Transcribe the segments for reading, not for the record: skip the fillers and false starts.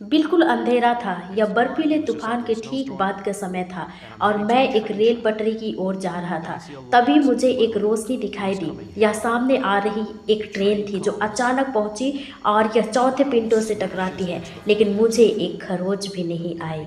बिल्कुल अंधेरा था। यह बर्फीले तूफान के ठीक बाद का समय था और मैं एक रेल पटरी की ओर जा रहा था। तभी मुझे एक रोशनी दिखाई दी। यह सामने आ रही एक ट्रेन थी जो अचानक पहुंची और यह चौथे पिंडों से टकराती है, लेकिन मुझे एक खरोच भी नहीं आई।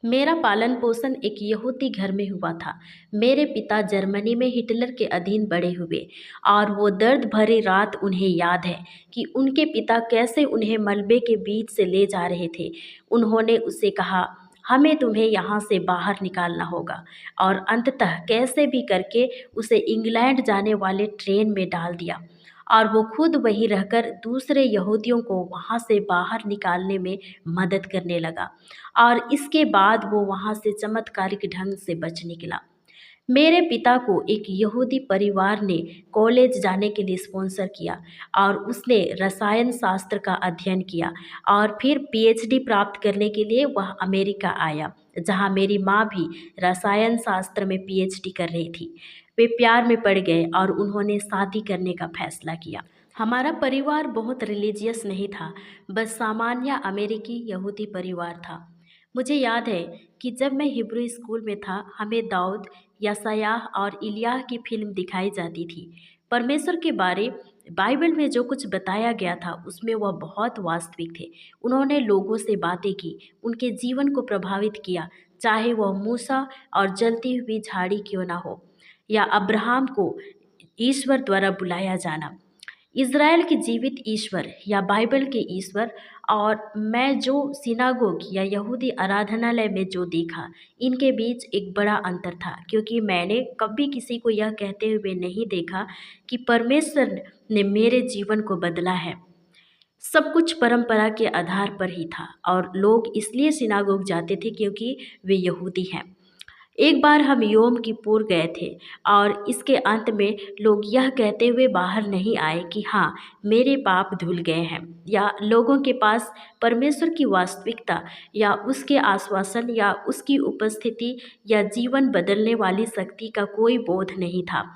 मेरा पालन पोषण एक यहूदी घर में हुआ था। मेरे पिता जर्मनी में हिटलर के अधीन बड़े हुए और वो दर्द भरी रात उन्हें याद है कि उनके पिता कैसे उन्हें मलबे के बीच से ले जा रहे थे। उन्होंने उसे कहा, हमें तुम्हें यहाँ से बाहर निकालना होगा, और अंततः कैसे भी करके उसे इंग्लैंड जाने वाले ट्रेन में डाल दिया। और वो खुद वहीं रहकर दूसरे यहूदियों को वहाँ से बाहर निकालने में मदद करने लगा, और इसके बाद वो वहाँ से चमत्कारिक ढंग से बच निकला। मेरे पिता को एक यहूदी परिवार ने कॉलेज जाने के लिए स्पॉन्सर किया और उसने रसायन शास्त्र का अध्ययन किया और फिर पीएचडी प्राप्त करने के लिए वह अमेरिका आया, जहाँ मेरी माँ भी रसायन शास्त्र में पीएचडी कर रही थी। वे प्यार में पड़ गए और उन्होंने शादी करने का फैसला किया। हमारा परिवार बहुत रिलीजियस नहीं था, बस सामान्य अमेरिकी यहूदी परिवार था। मुझे याद है कि जब मैं हिब्रू स्कूल में था, हमें दाऊद, यशायाह और इलिय्याह की फिल्म दिखाई जाती थी। परमेश्वर के बारे बाइबल में जो कुछ बताया गया था उसमें वह बहुत वास्तविक थे। उन्होंने लोगों से बातें की, उनके जीवन को प्रभावित किया, चाहे वह मूसा और जलती हुई झाड़ी क्यों ना हो, या अब्राहम को ईश्वर द्वारा बुलाया जाना, इज़राइल के जीवित ईश्वर या बाइबल के ईश्वर। और मैं जो सिनागोग या यहूदी आराधनालय में जो देखा, इनके बीच एक बड़ा अंतर था, क्योंकि मैंने कभी किसी को यह कहते हुए नहीं देखा कि परमेश्वर ने मेरे जीवन को बदला है। सब कुछ परंपरा के आधार पर ही था और लोग इसलिए सिनागोग जाते थे क्योंकि वे यहूदी हैं। एक बार हम योम किप्पुर गए थे और इसके अंत में लोग यह कहते हुए बाहर नहीं आए कि हाँ, मेरे पाप धुल गए हैं, या लोगों के पास परमेश्वर की वास्तविकता या उसके आश्वासन या उसकी उपस्थिति या जीवन बदलने वाली शक्ति का कोई बोध नहीं था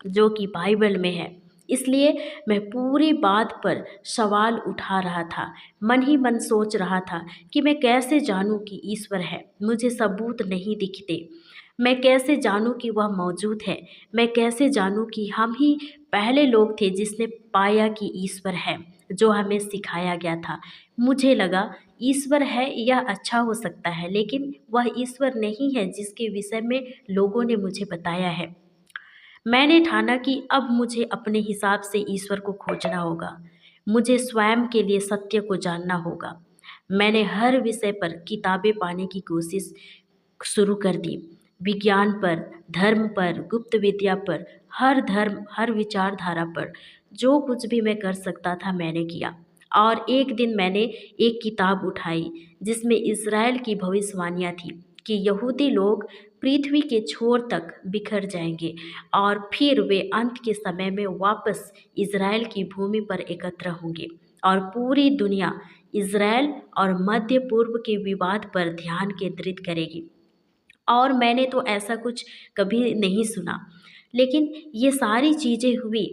जो कि बाइबल में है। इसलिए मैं पूरी बात पर सवाल उठा रहा था, मन ही मन सोच रहा था कि मैं कैसे जानूं कि ईश्वर है। मुझे सबूत नहीं दिखते। मैं कैसे जानूं कि वह मौजूद है। मैं कैसे जानूं कि हम ही पहले लोग थे जिसने पाया कि ईश्वर है, जो हमें सिखाया गया था। मुझे लगा ईश्वर है यह अच्छा हो सकता है, लेकिन वह ईश्वर नहीं है जिसके विषय में लोगों ने मुझे बताया है। मैंने ठाना कि अब मुझे अपने हिसाब से ईश्वर को खोजना होगा। मुझे स्वयं के लिए सत्य को जानना होगा। मैंने हर विषय पर किताबें पाने की कोशिश शुरू कर दी। विज्ञान पर, धर्म पर, गुप्त विद्या पर, हर धर्म, हर विचारधारा पर। जो कुछ भी मैं कर सकता था मैंने किया। और एक दिन मैंने एक किताब उठाई जिसमें इज़राइल की भविष्यवाणियाँ थी कि यहूदी लोग पृथ्वी के छोर तक बिखर जाएंगे और फिर वे अंत के समय में वापस इज़राइल की भूमि पर एकत्र होंगे और पूरी दुनिया इज़राइल और मध्य पूर्व के विवाद पर ध्यान केंद्रित करेगी। और मैंने तो ऐसा कुछ कभी नहीं सुना, लेकिन ये सारी चीज़ें हुई।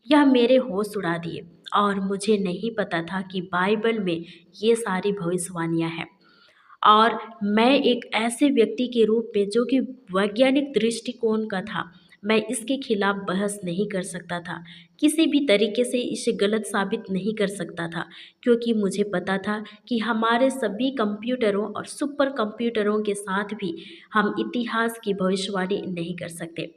यह मेरे होश उड़ा दिए और मुझे नहीं पता था कि बाइबल में ये सारी भविष्यवाणियाँ हैं। और मैं एक ऐसे व्यक्ति के रूप में जो कि वैज्ञानिक दृष्टिकोण का था, मैं इसके खिलाफ बहस नहीं कर सकता था। किसी भी तरीके से इसे गलत साबित नहीं कर सकता था, क्योंकि मुझे पता था कि हमारे सभी कंप्यूटरों और सुपर कंप्यूटरों के साथ भी हम इतिहास की भविष्यवाणी नहीं कर सकते।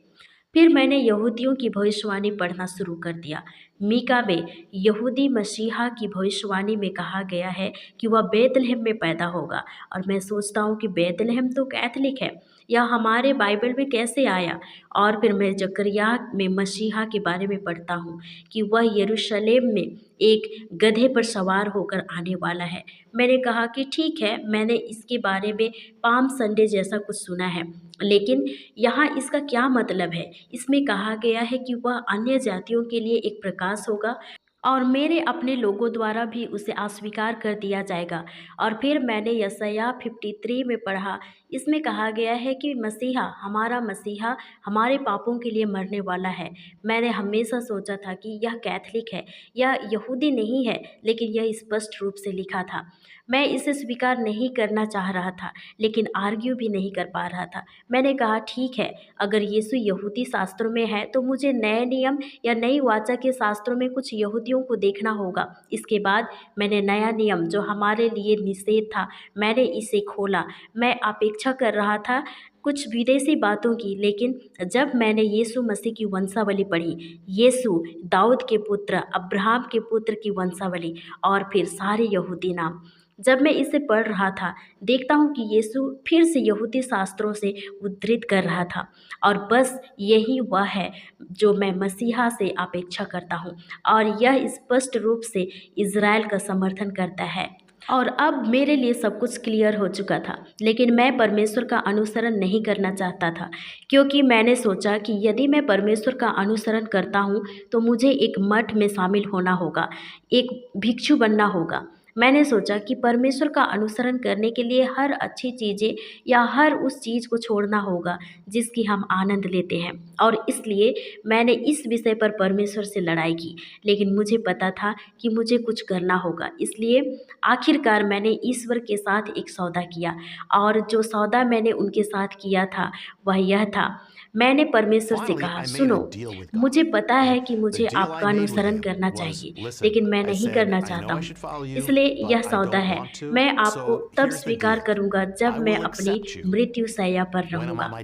फिर मैंने यहूदियों की भविष्यवाणी पढ़ना शुरू कर दिया। मीका में यहूदी मसीहा की भविष्यवाणी में कहा गया है कि वह बेतलहम में पैदा होगा, और मैं सोचता हूँ कि बेतलहम तो कैथलिक है, यह हमारे बाइबल में कैसे आया। और फिर मैं जकरिया में मसीहा के बारे में पढ़ता हूँ कि वह यरूशलेम में एक गधे पर सवार होकर आने वाला है। मैंने कहा कि ठीक है, मैंने इसके बारे में पाम संडे जैसा कुछ सुना है, लेकिन यहाँ इसका क्या मतलब है? इसमें कहा गया है कि वह अन्य जातियों के लिए एक प्रकाश होगा और मेरे अपने लोगों द्वारा भी उसे अस्वीकार कर दिया जाएगा। और फिर मैंने यशायाह 53 में पढ़ा, इसमें कहा गया है कि हमारा मसीहा हमारे पापों के लिए मरने वाला है। मैंने हमेशा सोचा था कि यह कैथोलिक है, यह यहूदी नहीं है, लेकिन यह स्पष्ट रूप से लिखा था। मैं इसे स्वीकार नहीं करना चाह रहा था, लेकिन आर्ग्यू भी नहीं कर पा रहा था। मैंने कहा ठीक है, अगर यीशु यहूदी शास्त्रों में है तो मुझे नए नियम या नई वाचा के शास्त्रों में कुछ यहूदियों को देखना होगा। इसके बाद मैंने नया नियम जो हमारे लिए निषेध था, मैंने इसे खोला। मैं अपेक्षा कर रहा था कुछ विदेशी बातों की, लेकिन जब मैंने यीशु मसीह की वंशावली पढ़ी, यीशु दाऊद के पुत्र, अब्राहम के पुत्र की वंशावली और फिर सारे यहूदी नाम, जब मैं इसे पढ़ रहा था, देखता हूँ कि यीशु फिर से यहूदी शास्त्रों से उद्धृत कर रहा था। और बस यही वह है जो मैं मसीहा से अपेक्षा करता हूँ, और यह स्पष्ट रूप से इज़राइल का समर्थन करता है। और अब मेरे लिए सब कुछ क्लियर हो चुका था, लेकिन मैं परमेश्वर का अनुसरण नहीं करना चाहता था, क्योंकि मैंने सोचा कि यदि मैं परमेश्वर का अनुसरण करता हूँ तो मुझे एक मठ में शामिल होना होगा, एक भिक्षु बनना होगा। मैंने सोचा कि परमेश्वर का अनुसरण करने के लिए हर अच्छी चीज़ें या हर उस चीज़ को छोड़ना होगा जिसकी हम आनंद लेते हैं, और इसलिए मैंने इस विषय पर परमेश्वर से लड़ाई की। लेकिन मुझे पता था कि मुझे कुछ करना होगा, इसलिए आखिरकार मैंने ईश्वर के साथ एक सौदा किया, और जो सौदा मैंने उनके साथ किया था वह यह था, मैंने परमेश्वर से कहा, सुनो, मुझे पता है कि मुझे आपका अनुसरण करना चाहिए, लेकिन मैं नहीं करना चाहता हूँ, इसलिए यह सौदा है, मैं आपको तब स्वीकार करूँगा जब मैं अपनी मृत्यु शैया पर रहूँगा।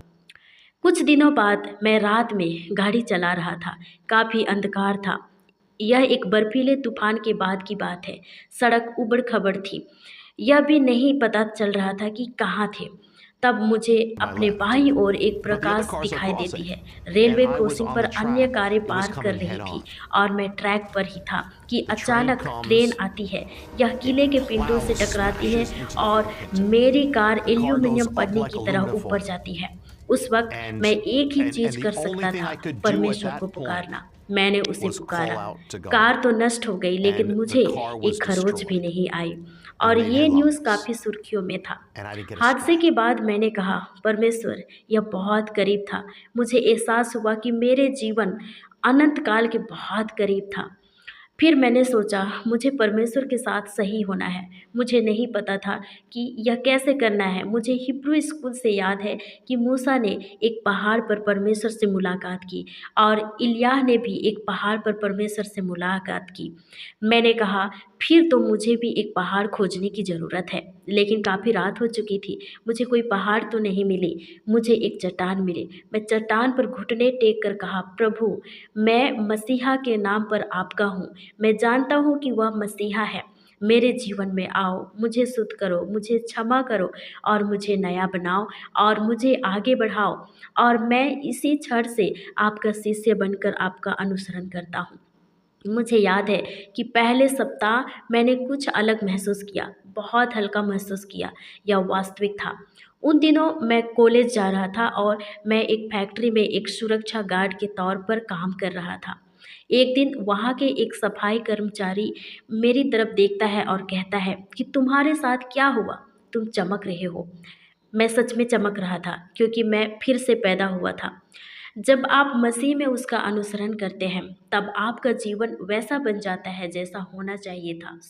कुछ दिनों बाद मैं रात में गाड़ी चला रहा था, काफ़ी अंधकार था। यह एक बर्फीले तूफान के बाद की बात है। सड़क उबड़-खबड़ थी। यह भी नहीं पता चल रहा था कि कहाँ थे। तब मुझे अपने बाईं ओर एक प्रकाश दिखाई देती है। रेलवे क्रॉसिंग पर अन्य कारें पार कर रही थी और मैं ट्रैक पर ही था कि अचानक ट्रेन आती है। यह किले के पिंडों से टकराती है और मेरी कार एल्यूमीनियम पन्नी की तरह ऊपर जाती है। उस वक़्त मैं एक ही चीज़ कर सकता था, परमेश्वर को पुकारना। मैंने उसे पुकारा। कार तो नष्ट हो गई, लेकिन मुझे एक खरोच भी नहीं आई, और ये न्यूज़ काफ़ी सुर्खियों में था। हादसे के बाद मैंने कहा, परमेश्वर, यह बहुत करीब था। मुझे एहसास हुआ कि मेरे जीवन अनंत काल के बहुत करीब था। फिर मैंने सोचा, मुझे परमेश्वर के साथ सही होना है। मुझे नहीं पता था कि यह कैसे करना है। मुझे हिब्रू स्कूल से याद है कि मूसा ने एक पहाड़ पर परमेश्वर से मुलाकात की, और इलिय्याह ने भी एक पहाड़ पर परमेश्वर से मुलाकात की। मैंने कहा, फिर तो मुझे भी एक पहाड़ खोजने की ज़रूरत है। लेकिन काफ़ी रात हो चुकी थी, मुझे कोई पहाड़ तो नहीं मिली। मुझे एक चट्टान मिली। मैं चट्टान पर घुटने टेक कर कहा, प्रभु, मैं मसीहा के नाम पर आपका हूँ। मैं जानता हूँ कि वह मसीहा है। मेरे जीवन में आओ, मुझे शुद्ध करो, मुझे क्षमा करो और मुझे नया बनाओ और मुझे आगे बढ़ाओ, और मैं इसी क्षण से आपका शिष्य बनकर आपका अनुसरण करता हूँ। मुझे याद है कि पहले सप्ताह मैंने कुछ अलग महसूस किया, बहुत हल्का महसूस किया। यह वास्तविक था। उन दिनों मैं कॉलेज जा रहा था और मैं एक फैक्ट्री में एक सुरक्षा गार्ड के तौर पर काम कर रहा था। एक दिन वहाँ के एक सफाई कर्मचारी मेरी तरफ देखता है और कहता है कि तुम्हारे साथ क्या हुआ? तुम चमक रहे हो। मैं सच में चमक रहा था, क्योंकि मैं फिर से पैदा हुआ था। जब आप मसीह में उसका अनुसरण करते हैं, तब आपका जीवन वैसा बन जाता है जैसा होना चाहिए था।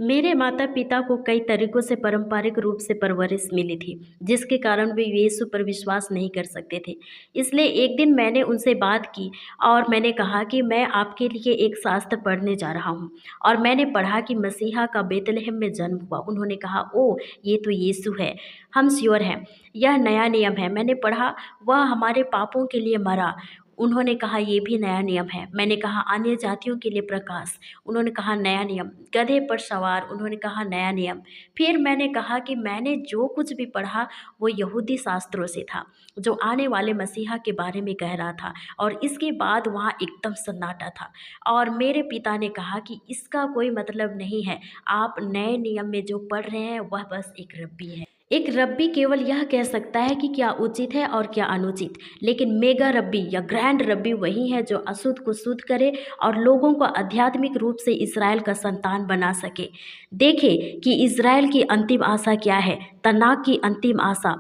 मेरे माता-पिता को कई तरीकों से पारंपरिक रूप से परवरिश मिली थी, जिसके कारण वे यीशु पर विश्वास नहीं कर सकते थे। इसलिए एक दिन मैंने उनसे बात की और मैंने कहा कि मैं आपके लिए एक शास्त्र पढ़ने जा रहा हूँ, और मैंने पढ़ा कि मसीहा का बेतलहम में जन्म हुआ। उन्होंने कहा, ओह! ये तो यीशु है। हम श्योर हैं, यह नया नियम है। मैंने पढ़ा, वह हमारे पापों के लिए मरा। उन्होंने कहा, ये भी नया नियम है। मैंने कहा, अन्य जातियों के लिए प्रकाश। उन्होंने कहा, नया नियम। गधे पर सवार। उन्होंने कहा, नया नियम। फिर मैंने कहा कि मैंने जो कुछ भी पढ़ा वो यहूदी शास्त्रों से था, जो आने वाले मसीहा के बारे में कह रहा था। और इसके बाद वहाँ एकदम सन्नाटा था, और मेरे पिता ने कहा कि इसका कोई मतलब नहीं है। आप नए नियम में जो पढ़ रहे हैं वह बस एक रब्बी है। एक रब्बी केवल यह कह सकता है कि क्या उचित है और क्या अनुचित, लेकिन मेगा रब्बी या ग्रैंड रब्बी वही है जो अशुद्ध को शुद्ध करे और लोगों को आध्यात्मिक रूप से इज़राइल का संतान बना सके। देखें कि इज़राइल की अंतिम आशा क्या है। तनाक की अंतिम आशा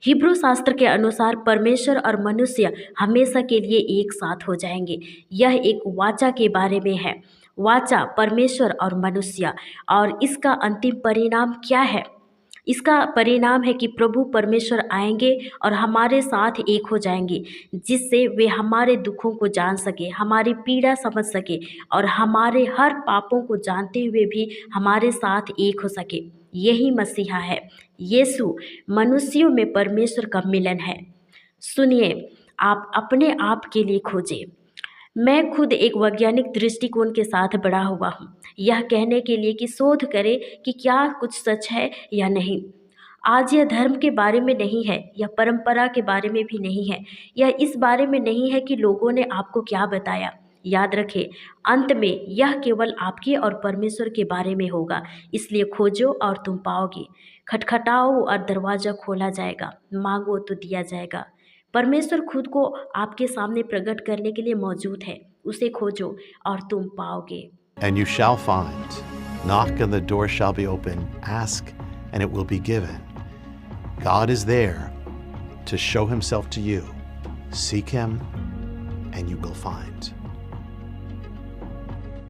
हिब्रू शास्त्र के अनुसार परमेश्वर और मनुष्य हमेशा के लिए एक साथ हो जाएंगे। यह एक वाचा के बारे में है। वाचा परमेश्वर और मनुष्य, और इसका अंतिम परिणाम क्या है? इसका परिणाम है कि प्रभु परमेश्वर आएंगे और हमारे साथ एक हो जाएंगे, जिससे वे हमारे दुखों को जान सके, हमारी पीड़ा समझ सके और हमारे हर पापों को जानते हुए भी हमारे साथ एक हो सके। यही मसीहा है। यीशु मनुष्यों में परमेश्वर का मिलन है। सुनिए, आप अपने आप के लिए खोजें। मैं खुद एक वैज्ञानिक दृष्टिकोण के साथ बड़ा हुआ हूँ, यह कहने के लिए कि शोध करें कि क्या कुछ सच है या नहीं। आज यह धर्म के बारे में नहीं है, यह परंपरा के बारे में भी नहीं है, यह इस बारे में नहीं है कि लोगों ने आपको क्या बताया। याद रखें, अंत में यह केवल आपके और परमेश्वर के बारे में होगा। इसलिए खोजो और तुम पाओगे, खटखटाओ और दरवाज़ा खोला जाएगा, मांगो तो दिया जाएगा। परमेश्वर खुद को आपके सामने प्रकट करने के लिए मौजूद है। उसे खोजो और तुम पाओगे। And you shall find. Knock and the door shall be open. Ask and it will be given. God is there to show himself to you. Seek him and you will find.